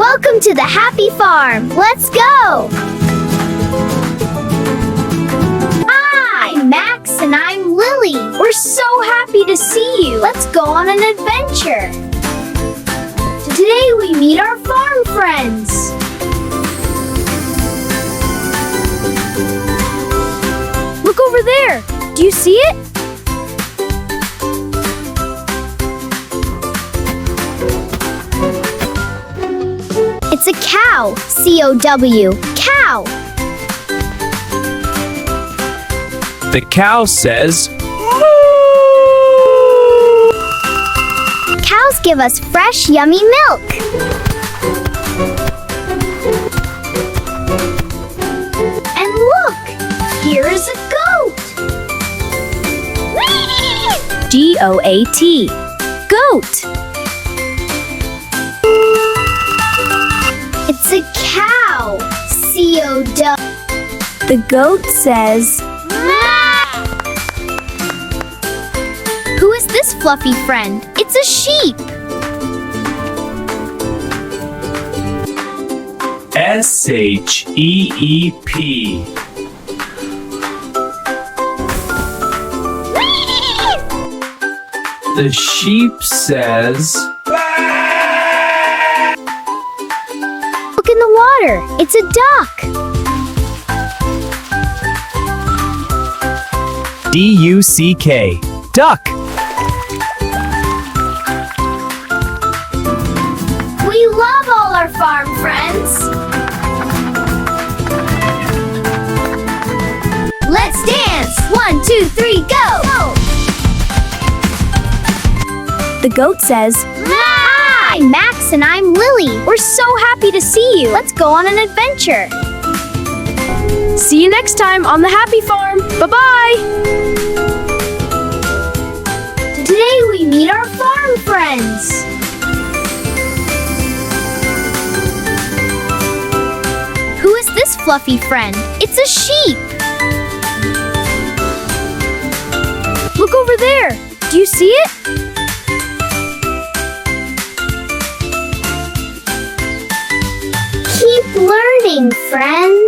Welcome to the happy farm. Let's go! Hi, I'm Max and I'm Lily. We're so happy to see you. Let's go on an adventure. Today we meet our farm friends. Look over there. Do you see it? It's a cow. C-O-W. Cow. The cow says, "Moo!" Cows give us fresh, yummy milk. And look, here is a goat. G-O-A-T. Goat. It's a cow. C-O-W. The goat says, Maaa! Who is this fluffy friend? It's a sheep. S-H-E-E-P. The sheep says, Look in the water. It's a duck. D-U-C-K. Duck. We love all our farm friends. Let's dance. 1, 2, 3, go! the goat says, Hi, I'm Max and I'm Lily. We're so happy to see you. Let's go on an adventure. see you next time on the Happy Farm. Bye-bye. Today we meet our farm friends. Who is this fluffy friend? It's a sheep. Look over there. Do you see it? Keep learning, friends.